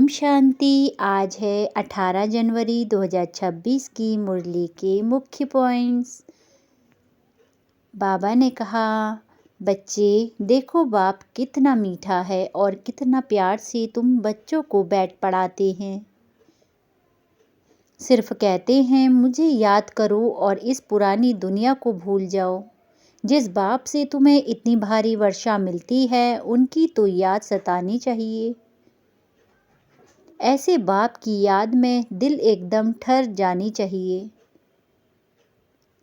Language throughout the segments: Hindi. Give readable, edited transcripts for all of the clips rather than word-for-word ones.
ओम शांति। आज है 18 जनवरी 2026 की मुरली के मुख्य पॉइंट्स। बाबा ने कहा, बच्चे देखो बाप कितना मीठा है और कितना प्यार से तुम बच्चों को बैठ पढ़ाते हैं। सिर्फ कहते हैं मुझे याद करो और इस पुरानी दुनिया को भूल जाओ। जिस बाप से तुम्हें इतनी भारी वर्षा मिलती है उनकी तो याद सतानी चाहिए। ऐसे बाप की याद में दिल एकदम ठर जानी चाहिए।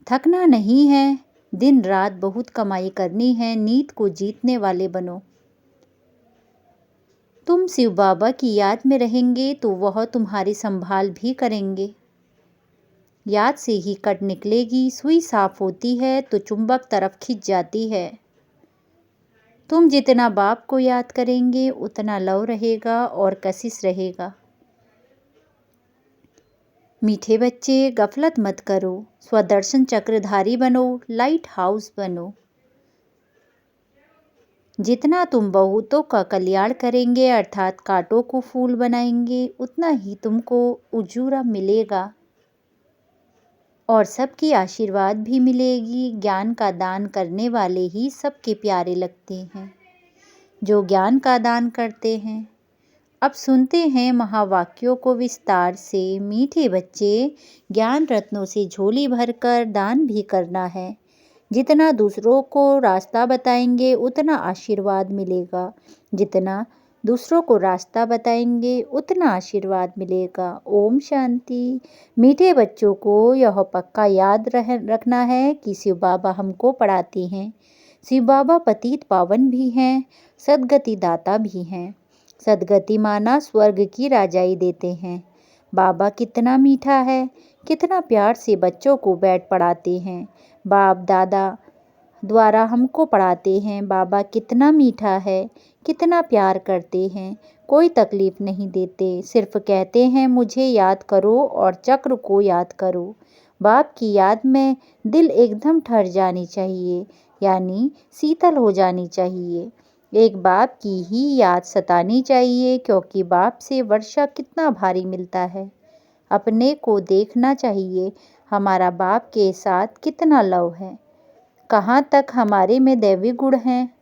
थकना नहीं है, दिन रात बहुत कमाई करनी है, नींद को जीतने वाले बनो। तुम शिव बाबा की याद में रहेंगे तो वह तुम्हारी संभाल भी करेंगे। याद से ही कट निकलेगी, सुई साफ होती है तो चुंबक तरफ खिंच जाती है। तुम जितना बाप को याद करेंगे उतना लव रहेगा और कशिश रहेगा। मीठे बच्चे गफलत मत करो, स्वदर्शन चक्रधारी बनो, लाइट हाउस बनो। जितना तुम बहुतों का कल्याण करेंगे अर्थात कांटों को फूल बनाएंगे उतना ही तुमको उजूरा मिलेगा और सबकी आशीर्वाद भी मिलेगी। ज्ञान का दान करने वाले ही सबके प्यारे लगते हैं जो ज्ञान का दान करते हैं। अब सुनते हैं महावाक्यों को विस्तार से। मीठे बच्चे, ज्ञान रत्नों से झोली भरकर दान भी करना है। जितना दूसरों को रास्ता बताएंगे उतना आशीर्वाद मिलेगा। जितना दूसरों को रास्ता बताएंगे उतना आशीर्वाद मिलेगा। ओम शांति। मीठे बच्चों को यह पक्का याद रखना है कि शिव बाबा हमको पढ़ाते हैं। शिव बाबा पतित पावन भी हैं, सद्गति दाता भी हैं। सदगति माना स्वर्ग की राजाई देते हैं। बाबा कितना मीठा है, कितना प्यार से बच्चों को बैठ पढ़ाते हैं। बाप दादा द्वारा हमको पढ़ाते हैं। बाबा कितना मीठा है, कितना प्यार करते हैं, कोई तकलीफ नहीं देते। सिर्फ कहते हैं मुझे याद करो और चक्र को याद करो। बाप की याद में दिल एकदम ठर जानी चाहिए, यानी शीतल हो जानी चाहिए। एक बाप की ही याद सतानी चाहिए क्योंकि बाप से वर्षा कितना भारी मिलता है। अपने को देखना चाहिए हमारा बाप के साथ कितना लव है, कहाँ तक हमारे में दैवी गुण हैं।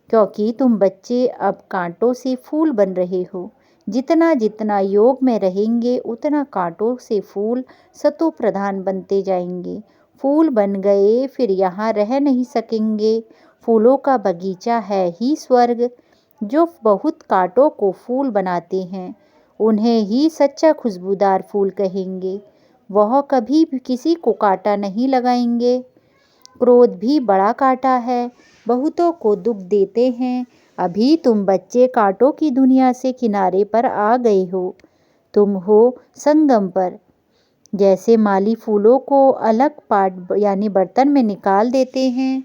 क्योंकि तुम बच्चे अब कांटों से फूल बन रहे हो। जितना जितना योग में रहेंगे उतना कांटों से फूल सतो प्रधान बनते जाएंगे। फूल बन गए फिर यहाँ रह नहीं सकेंगे। फूलों का बगीचा है ही स्वर्ग। जो बहुत कांटों को फूल बनाते हैं उन्हें ही सच्चा खुशबूदार फूल कहेंगे। वह कभी भी किसी को कांटा नहीं लगाएंगे। क्रोध भी बड़ा कांटा है, बहुतों को दुख देते हैं। अभी तुम बच्चे कांटों की दुनिया से किनारे पर आ गए हो। तुम हो संगम पर। जैसे माली फूलों को अलग पार्ट यानी बर्तन में निकाल देते हैं,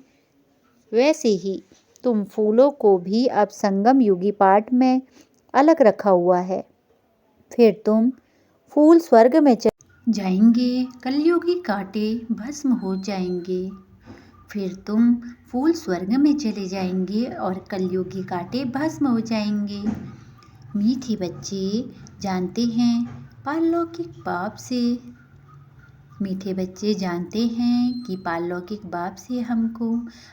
वैसे ही तुम फूलों को भी अब संगम युगी पाठ में अलग रखा हुआ है। फिर तुम फूल स्वर्ग में चले जाएंगे, कलयुगी कांटे भस्म हो जाएंगे। फिर तुम फूल स्वर्ग में चले जाएंगे और कलयुगी कांटे भस्म हो जाएंगे। मीठे बच्चे जानते हैं पारलौकिक बाप से मीठे बच्चे जानते हैं कि पारलौकिक बाप से हमको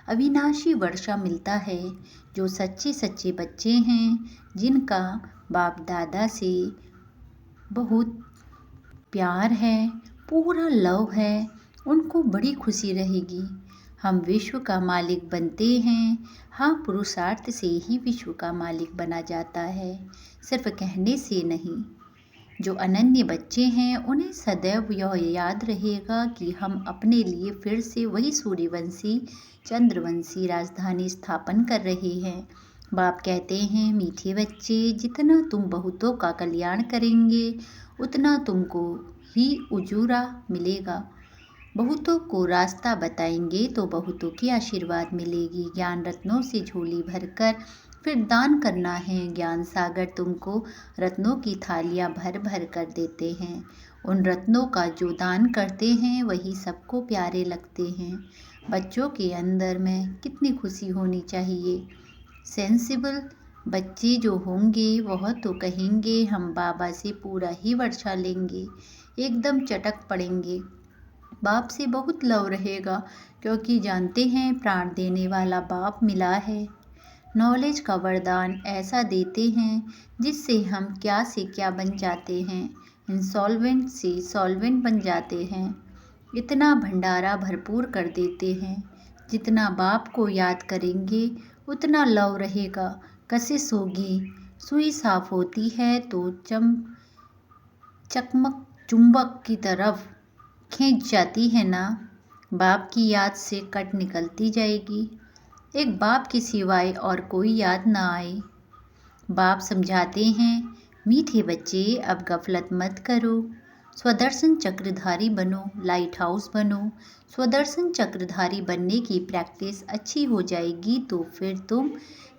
अविनाशी वर्षा मिलता है। जो सच्चे सच्चे बच्चे हैं, जिनका बाप दादा से बहुत प्यार है, पूरा लव है, उनको बड़ी खुशी रहेगी। हम विश्व का मालिक बनते हैं। हाँ, पुरुषार्थ से ही विश्व का मालिक बना जाता है, सिर्फ कहने से नहीं। जो अनन्य बच्चे हैं उन्हें सदैव यह याद रहेगा कि हम अपने लिए फिर से वही सूर्यवंशी चंद्रवंशी राजधानी स्थापन कर रहे हैं। बाप कहते हैं मीठे बच्चे, जितना तुम बहुतों का कल्याण करेंगे उतना तुमको ही उजूरा मिलेगा। बहुतों को रास्ता बताएंगे तो बहुतों की आशीर्वाद मिलेगी। ज्ञान रत्नों से झोली भरकर फिर दान करना है। ज्ञान सागर तुमको रत्नों की थालियाँ भर भर कर देते हैं। उन रत्नों का जो दान करते हैं वही सबको प्यारे लगते हैं। बच्चों के अंदर में कितनी खुशी होनी चाहिए। सेंसिबल बच्चे जो होंगे वह तो कहेंगे हम बाबा से पूरा ही वर्षा लेंगे, एकदम चटक पड़ेंगे। बाप से बहुत लव रहेगा क्योंकि जानते हैं प्राण देने वाला बाप मिला है। नॉलेज का वरदान ऐसा देते हैं जिससे हम क्या से क्या बन जाते हैं, इंसॉल्वेंट से सॉल्वेंट बन जाते हैं। इतना भंडारा भरपूर कर देते हैं, जितना बाप को याद करेंगे उतना लव रहेगा, कशिश होगी। सुई साफ होती है तो चकमक चुंबक की तरफ खींच जाती है ना, बाप की याद से कट निकलती जाएगी। एक बाप के सिवाय और कोई याद ना आए। बाप समझाते हैं, मीठे बच्चे अब गफलत मत करो, स्वदर्शन चक्रधारी बनो, लाइट हाउस बनो। स्वदर्शन चक्रधारी बनने की प्रैक्टिस अच्छी हो जाएगी तो फिर तुम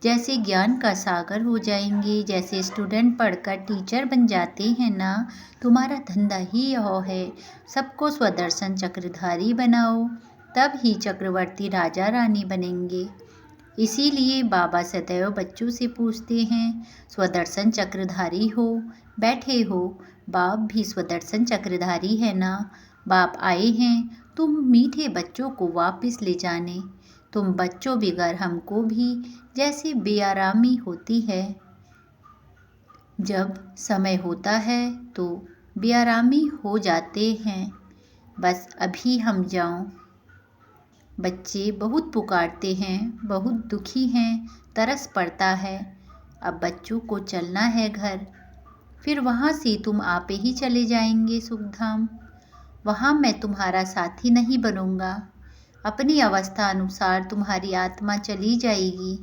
जैसे ज्ञान का सागर हो जाएंगे। जैसे स्टूडेंट पढ़कर टीचर बन जाते हैं ना, तुम्हारा धंधा ही यह है, सबको स्वदर्शन चक्रधारी बनाओ, तब ही चक्रवर्ती राजा रानी बनेंगे। इसीलिए बाबा सदैव बच्चों से पूछते हैं, स्वदर्शन चक्रधारी हो, बैठे हो, बाप भी स्वदर्शन चक्रधारी है ना। बाप आए हैं तुम मीठे बच्चों को वापस ले जाने। तुम बच्चों बिगर हमको भी जैसे बेआरामी होती है। जब समय होता है तो बेआरामी हो जाते हैं, बस अभी हम जाओ। बच्चे बहुत पुकारते हैं, बहुत दुखी हैं, तरस पड़ता है। अब बच्चों को चलना है घर, फिर वहाँ से तुम आपे ही चले जाएंगे सुखधाम। वहाँ मैं तुम्हारा साथी नहीं बनूंगा। अपनी अवस्था अनुसार तुम्हारी आत्मा चली जाएगी।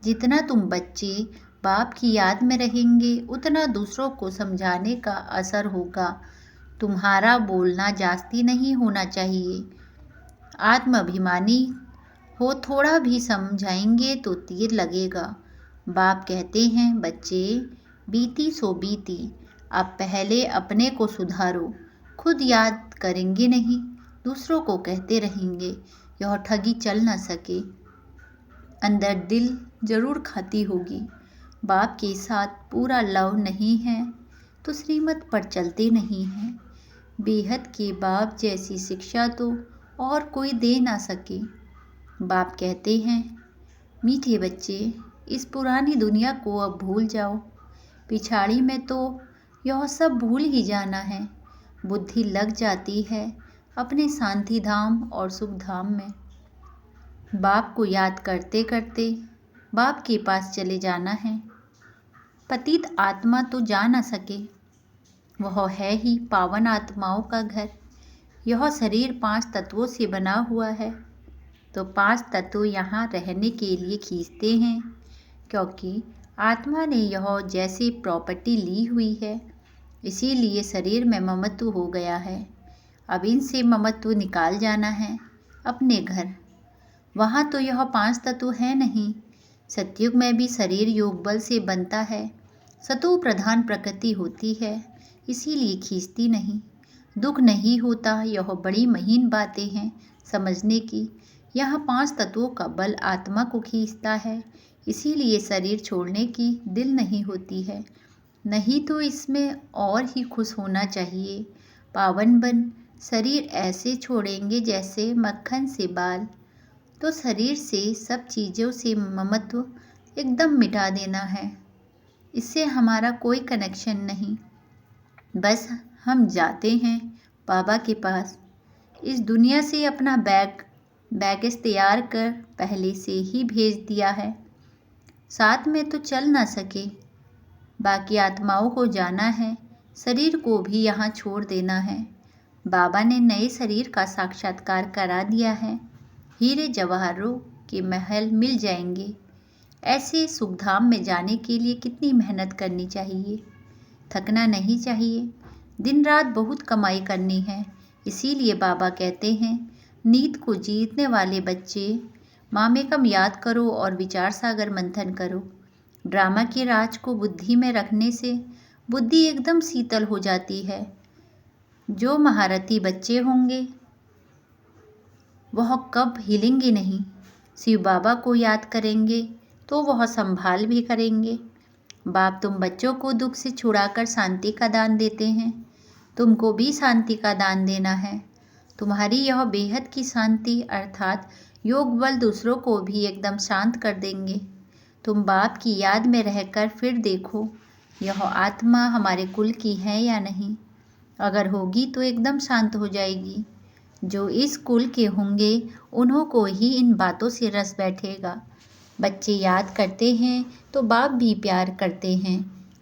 जितना तुम बच्चे बाप की याद में रहेंगे उतना दूसरों को समझाने का असर होगा। तुम्हारा बोलना जास्ती नहीं होना चाहिए। आत्माभिमानी हो, थोड़ा भी समझाएंगे तो तीर लगेगा। बाप कहते हैं, बच्चे बीती सो बीती, अब पहले अपने को सुधारो। खुद याद करेंगे नहीं, दूसरों को कहते रहेंगे, यह ठगी चल न सके। अंदर दिल जरूर खाती होगी। बाप के साथ पूरा लव नहीं है तो श्रीमत पर चलते नहीं हैं। बेहद के बाप जैसी शिक्षा तो और कोई दे ना सके। बाप कहते हैं, मीठे बच्चे इस पुरानी दुनिया को अब भूल जाओ, पिछाड़ी में तो यह सब भूल ही जाना है। बुद्धि लग जाती है अपने शांति धाम और सुख धाम में। बाप को याद करते करते बाप के पास चले जाना है। पतित आत्मा तो जा ना सके, वह है ही पावन आत्माओं का घर। यह शरीर 5 तत्वों से बना हुआ है, तो 5 तत्व यहाँ रहने के लिए खींचते हैं, क्योंकि आत्मा ने यह जैसे प्रॉपर्टी ली हुई है, इसीलिए शरीर में ममत्व हो गया है। अब इनसे ममत्व निकाल जाना है अपने घर। वहाँ तो यह 5 तत्व है नहीं। सतयुग में भी शरीर योग बल से बनता है, सतो प्रधान प्रकृति होती है, इसीलिए खींचती नहीं। दुख नहीं होता, यह बड़ी महीन बातें हैं समझने की। यहाँ 5 तत्वों का बल आत्मा को खींचता है, इसीलिए शरीर छोड़ने की दिल नहीं होती है। नहीं तो इसमें और ही खुश होना चाहिए। पावन बन शरीर ऐसे छोड़ेंगे जैसे मक्खन से बाल। तो शरीर से सब चीज़ों से ममत्व एकदम मिटा देना है। इससे हमारा कोई कनेक्शन नहीं। बस हम जाते हैं बाबा के पास। इस दुनिया से अपना बैगेज तैयार कर पहले से ही भेज दिया है। साथ में तो चल ना सके, बाकी आत्माओं को जाना है, शरीर को भी यहाँ छोड़ देना है। बाबा ने नए शरीर का साक्षात्कार करा दिया है। हीरे जवाहरों के महल मिल जाएंगे। ऐसे सुखधाम में जाने के लिए कितनी मेहनत करनी चाहिए, थकना नहीं चाहिए। दिन रात बहुत कमाई करनी है। इसीलिए बाबा कहते हैं, नींद को जीतने वाले बच्चे मामेकम याद करो और विचार सागर मंथन करो। ड्रामा के राज को बुद्धि में रखने से बुद्धि एकदम शीतल हो जाती है। जो महारथी बच्चे होंगे वह कब हिलेंगे नहीं। शिव बाबा को याद करेंगे तो वह संभाल भी करेंगे। बाप तुम बच्चों को दुख से छुड़ाकर शांति का दान देते हैं। तुमको भी शांति का दान देना है। तुम्हारी यह बेहद की शांति अर्थात योग बल दूसरों को भी एकदम शांत कर देंगे। तुम बाप की याद में रहकर फिर देखो यह आत्मा हमारे कुल की है या नहीं। अगर होगी तो एकदम शांत हो जाएगी। जो इस कुल के होंगे उन्हों को ही इन बातों से रस बैठेगा। बच्चे याद करते हैं तो बाप भी प्यार करते हैं।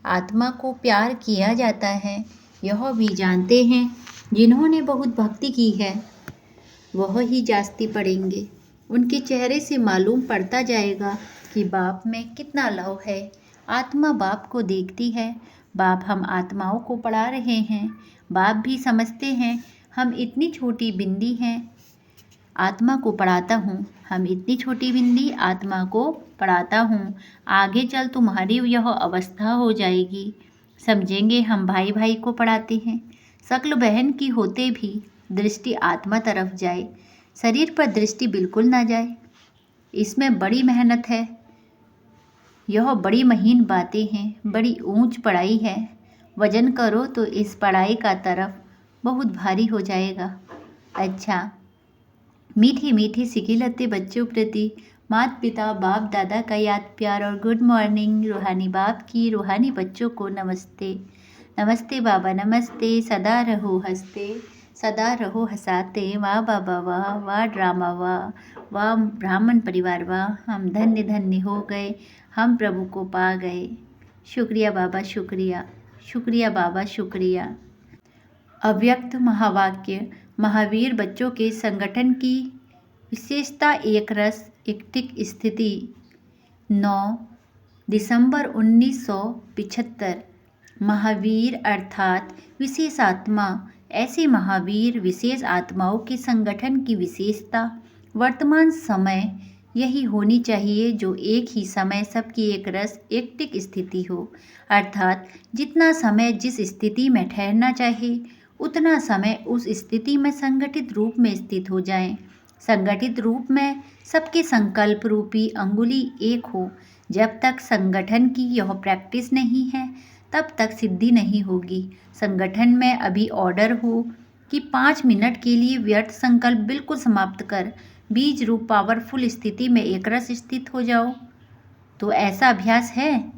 आत्मा को प्यार किया जाता है यह भी जानते हैं। जिन्होंने बहुत भक्ति की है वह ही जास्ती पढ़ेंगे। उनके चेहरे से मालूम पड़ता जाएगा कि बाप में कितना लव है। आत्मा बाप को देखती है। बाप हम आत्माओं को पढ़ा रहे हैं। बाप भी समझते हैं हम इतनी छोटी बिंदी हैं, आत्मा को पढ़ाता हूँ। हम इतनी छोटी बिंदी आत्मा को पढ़ाता हूँ। आगे चल तुम्हारी यह अवस्था हो जाएगी। समझेंगे हम भाई भाई को पढ़ाते हैं। शक्ल बहन की होते भी दृष्टि आत्मा तरफ जाए, शरीर पर दृष्टि बिल्कुल ना जाए। इसमें बड़ी मेहनत है। यह बड़ी महीन बातें हैं, बड़ी ऊंच पढ़ाई है। वजन करो तो इस पढ़ाई का तरफ बहुत भारी हो जाएगा। अच्छा, मीठी मीठी सिखिलते बच्चों प्रति माता पिता बाप दादा का याद प्यार और गुड मॉर्निंग। रूहानी बाप की रूहानी बच्चों को नमस्ते। नमस्ते बाबा नमस्ते। सदा रहो हंसते, सदा रहो हंसाते। वाह बाबा वाह, वाह ड्रामा वाह, वाह ब्राह्मण परिवार वाह। हम धन्य धन्य हो गए, हम प्रभु को पा गए। शुक्रिया बाबा शुक्रिया, शुक्रिया बाबा शुक्रिया। अव्यक्त महावाक्य। महावीर बच्चों के संगठन की विशेषता एक रस एकटिक स्थिति। 9 दिसंबर 1975। महावीर अर्थात विशेष आत्मा। ऐसे महावीर विशेष आत्माओं के संगठन की विशेषता वर्तमान समय यही होनी चाहिए जो एक ही समय सबकी एक रस एकटिक स्थिति हो। अर्थात जितना समय जिस स्थिति में ठहरना चाहे उतना समय उस स्थिति में संगठित रूप में स्थित हो जाएं। संगठित रूप में सबके संकल्प रूपी अंगुली एक हो। जब तक संगठन की यह प्रैक्टिस नहीं है तब तक सिद्धि नहीं होगी। संगठन में अभी ऑर्डर हो कि 5 मिनट के लिए व्यर्थ संकल्प बिल्कुल समाप्त कर बीज रूप पावरफुल स्थिति में एकरस स्थित हो जाओ, तो ऐसा अभ्यास है?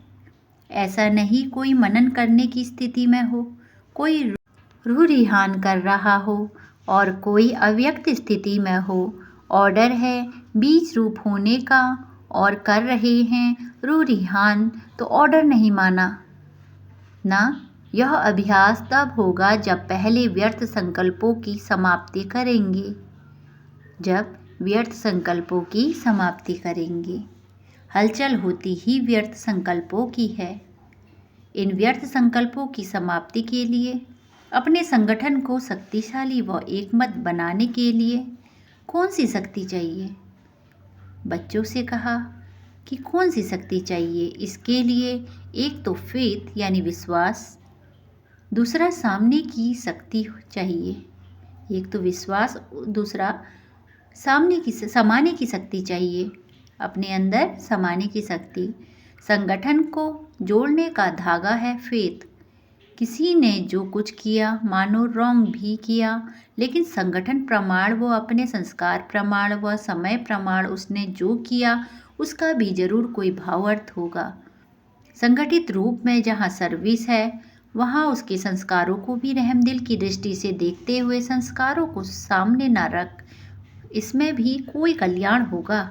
ऐसा नहीं कोई मनन करने की स्थिति में हो, कोई रूह रिहान कर रहा हो और कोई अव्यक्त स्थिति में हो। ऑर्डर है बीज रूप होने का और कर रहे हैं रूह रिहान, तो ऑर्डर नहीं माना ना। यह अभ्यास तब होगा जब पहले व्यर्थ संकल्पों की समाप्ति करेंगे। जब व्यर्थ संकल्पों की समाप्ति करेंगे। हलचल होती ही व्यर्थ संकल्पों की है। इन व्यर्थ संकल्पों की समाप्ति के लिए अपने संगठन को शक्तिशाली व एकमत बनाने के लिए कौन सी शक्ति चाहिए? बच्चों से कहा कि कौन सी शक्ति चाहिए। इसके लिए एक तो फेथ यानी विश्वास, दूसरा सामने की शक्ति चाहिए। एक तो विश्वास, दूसरा समाने की शक्ति चाहिए। अपने अंदर समाने की शक्ति। संगठन को जोड़ने का धागा है फेथ। किसी ने जो कुछ किया मानो रॉन्ग भी किया, लेकिन संगठन प्रमाण व अपने संस्कार प्रमाण व समय प्रमाण उसने जो किया उसका भी जरूर कोई भावार्थ होगा। संगठित रूप में जहाँ सर्विस है वहाँ उसके संस्कारों को भी रहमदिल की दृष्टि से देखते हुए संस्कारों को सामने न रख, इसमें भी कोई कल्याण होगा।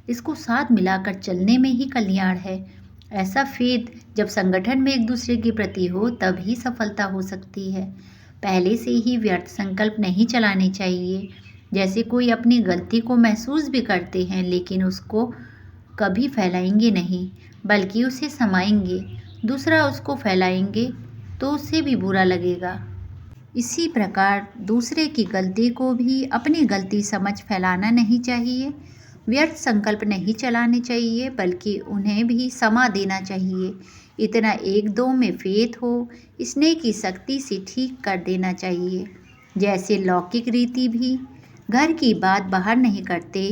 इसको साथ मिलाकर चलने में ही कल्याण है। ऐसा फेथ जब संगठन में एक दूसरे के प्रति हो तब ही सफलता हो सकती है। पहले से ही व्यर्थ संकल्प नहीं चलाने चाहिए। जैसे कोई अपनी गलती को महसूस भी करते हैं लेकिन उसको कभी फैलाएंगे नहीं, बल्कि उसे समाएंगे। दूसरा उसको फैलाएंगे तो उससे भी बुरा लगेगा। इसी प्रकार दूसरे की गलती को भी अपनी गलती समझ फैलाना नहीं चाहिए। व्यर्थ संकल्प नहीं चलाने चाहिए बल्कि उन्हें भी समा देना चाहिए। इतना एक दो में फेथ हो, स्नेह की शक्ति से ठीक कर देना चाहिए। जैसे लौकिक रीति भी घर की बात बाहर नहीं करते,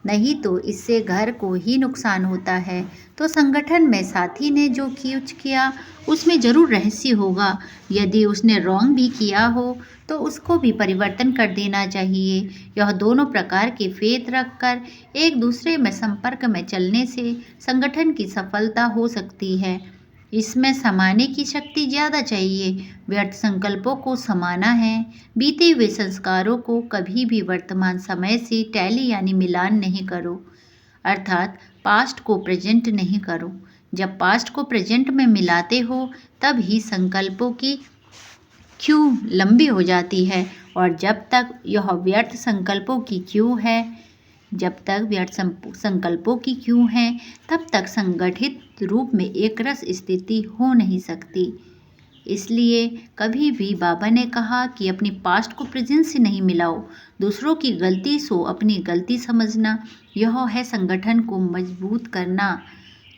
नहीं तो इससे घर को ही नुकसान होता है। तो संगठन में साथी ने जो कुछ किया उसमें जरूर रहस्य होगा। यदि उसने रॉन्ग भी किया हो तो उसको भी परिवर्तन कर देना चाहिए। यह दोनों प्रकार के फेत रखकर एक दूसरे में संपर्क में चलने से संगठन की सफलता हो सकती है। इसमें समाने की शक्ति ज़्यादा चाहिए। व्यर्थ संकल्पों को समाना है। बीते हुए संस्कारों को कभी भी वर्तमान समय से टैली यानी मिलान नहीं करो, अर्थात पास्ट को प्रेजेंट नहीं करो। जब पास्ट को प्रेजेंट में मिलाते हो तब ही संकल्पों की क्यू लंबी हो जाती है। और जब तक यह व्यर्थ संकल्पों की क्यू है जब तक व्यर्थ संकल्पों की क्यों है तब तक संगठित रूप में एक रस स्थिति हो नहीं सकती। इसलिए कभी भी बाबा ने कहा कि अपनी पास्ट को प्रेजेंट से नहीं मिलाओ। दूसरों की गलती सो अपनी गलती समझना, यह है संगठन को मजबूत करना।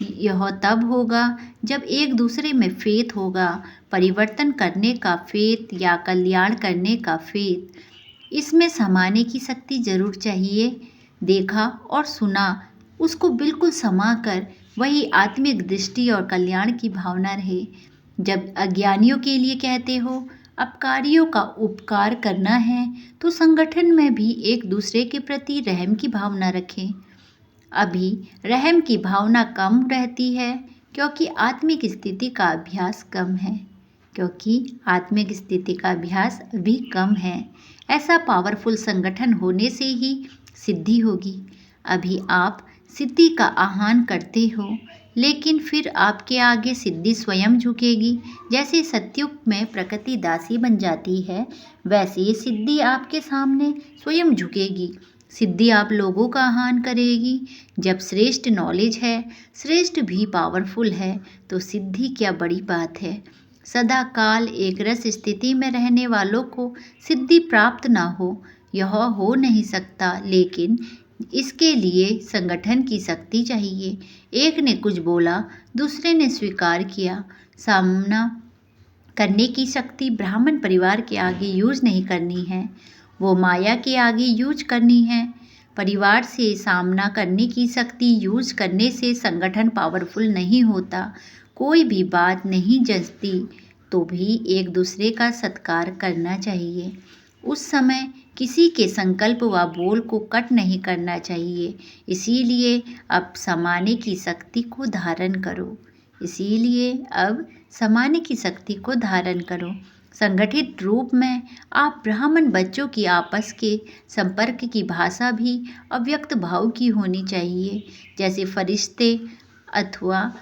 यह तब होगा जब एक दूसरे में फेथ होगा, परिवर्तन करने का फेथ या कल्याण करने का फेथ। इसमें समाने की शक्ति जरूर चाहिए। देखा और सुना उसको बिल्कुल समा कर वही आत्मिक दृष्टि और कल्याण की भावना रहे। जब अज्ञानियों के लिए कहते हो अपकारियों का उपकार करना है तो संगठन में भी एक दूसरे के प्रति रहम की भावना रखें। अभी रहम की भावना कम रहती है क्योंकि आत्मिक स्थिति का अभ्यास कम है। अभी कम है। ऐसा पावरफुल संगठन होने से ही सिद्धि होगी। अभी आप सिद्धि का आह्वान करते हो लेकिन फिर आपके आगे सिद्धि स्वयं झुकेगी। जैसे सतयुग में प्रकृति दासी बन जाती है वैसे सिद्धि आपके सामने स्वयं झुकेगी। सिद्धि आप लोगों का आह्वान करेगी। जब श्रेष्ठ नॉलेज है, श्रेष्ठ भी पावरफुल है तो सिद्धि क्या बड़ी बात है। सदा काल एक रस स्थिति में रहने वालों को सिद्धि प्राप्त ना हो, यह हो नहीं सकता। लेकिन इसके लिए संगठन की शक्ति चाहिए। एक ने कुछ बोला, दूसरे ने स्वीकार किया। सामना करने की शक्ति ब्राह्मण परिवार के आगे यूज नहीं करनी है, वो माया के आगे यूज करनी है। परिवार से सामना करने की शक्ति यूज करने से संगठन पावरफुल नहीं होता। कोई भी बात नहीं जचती तो भी एक दूसरे का सत्कार करना चाहिए। उस समय किसी के संकल्प व बोल को कट नहीं करना चाहिए। इसीलिए अब समाने की शक्ति को धारण करो। संगठित रूप में आप ब्राह्मण बच्चों की आपस के संपर्क की भाषा भी अव्यक्त भाव की होनी चाहिए। जैसे फरिश्ते अथवा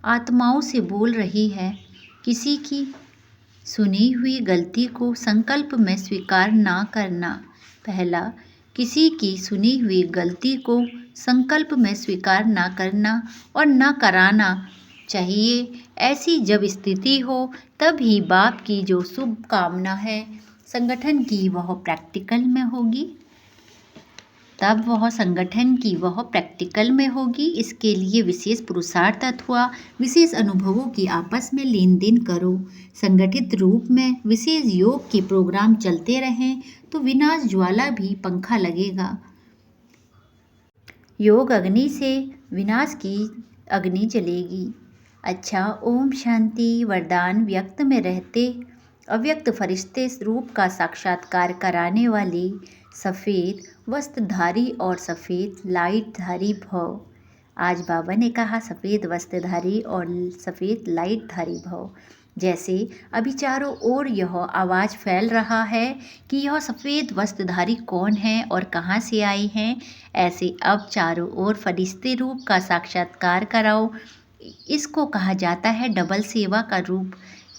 आत्माओं से बोल रही है। किसी की सुनी हुई गलती को संकल्प में स्वीकार ना करना। पहला, किसी की सुनी हुई गलती को संकल्प में स्वीकार ना करना और ना कराना चाहिए। ऐसी जब स्थिति हो तब ही बाप की जो शुभ कामना है संगठन की वह प्रैक्टिकल में होगी। इसके लिए विशेष पुरुषार्थ अथवा विशेष अनुभवों की आपस में लेन देन करो। संगठित रूप में विशेष योग के प्रोग्राम चलते रहें तो विनाश ज्वाला भी पंखा लगेगा। योग अग्नि से विनाश की अग्नि जलेगी। अच्छा, ओम शांति। वरदान व्यक्त में रहते अव्यक्त फरिश्ते रूप का साक्षात्कार कराने वाले सफ़ेद वस्त्रधारी और सफ़ेद लाइटधारी भव। आज बाबा ने कहा सफ़ेद वस्त्रधारी और सफ़ेद लाइटधारी भव। जैसे अभी चारों ओर यह आवाज़ फैल रहा है कि यह सफ़ेद वस्त्रधारी कौन है और कहाँ से आए हैं, ऐसे अब चारों ओर फरिश्ते रूप का साक्षात्कार कराओ। इसको कहा जाता है डबल सेवा का रूप।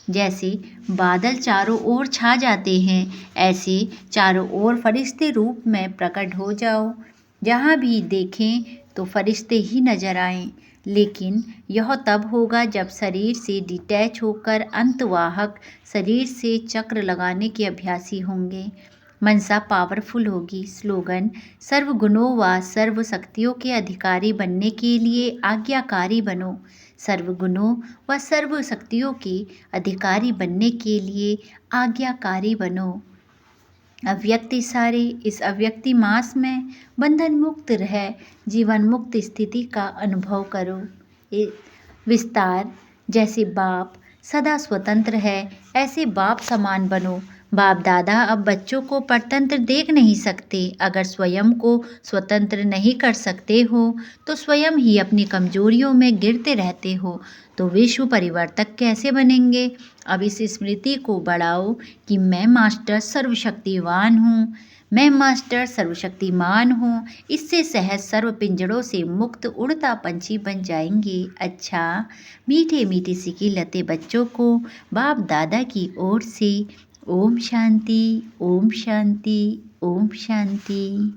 जैसे बादल चारों ओर छा जाते हैं ऐसे चारों ओर फरिश्ते रूप में प्रकट हो जाओ। जहाँ भी देखें तो फरिश्ते ही नजर आएं। लेकिन यह तब होगा जब शरीर से डिटैच होकर अंतवाहक शरीर से चक्र लगाने के अभ्यासी होंगे। मनसा पावरफुल होगी। स्लोगन, सर्व गुणों व सर्व शक्तियों के अधिकारी बनने के लिए आज्ञाकारी बनो। सर्व गुणों व सर्व शक्तियों के अधिकारी बनने के लिए आज्ञाकारी बनो। अव्यक्ति सारे इस अव्यक्ति मास में बंधन मुक्त रह जीवन मुक्त स्थिति का अनुभव करो। विस्तार, जैसे बाप सदा स्वतंत्र है ऐसे बाप समान बनो। बाप दादा अब बच्चों को परतंत्र देख नहीं सकते। अगर स्वयं को स्वतंत्र नहीं कर सकते हो तो स्वयं ही अपनी कमजोरियों में गिरते रहते हो, तो विश्व परिवर्तक कैसे बनेंगे। अब इस स्मृति को बढ़ाओ कि मैं मास्टर सर्वशक्तिवान हूँ, मैं मास्टर सर्वशक्तिमान हूँ। इससे सहज सर्व पिंजड़ों से मुक्त उड़ता पंछी बन जाएंगे। अच्छा, मीठे मीठे सिकी लते बच्चों को बाप दादा की ओर से ओम शांति, ओम शांति, ओम शांति।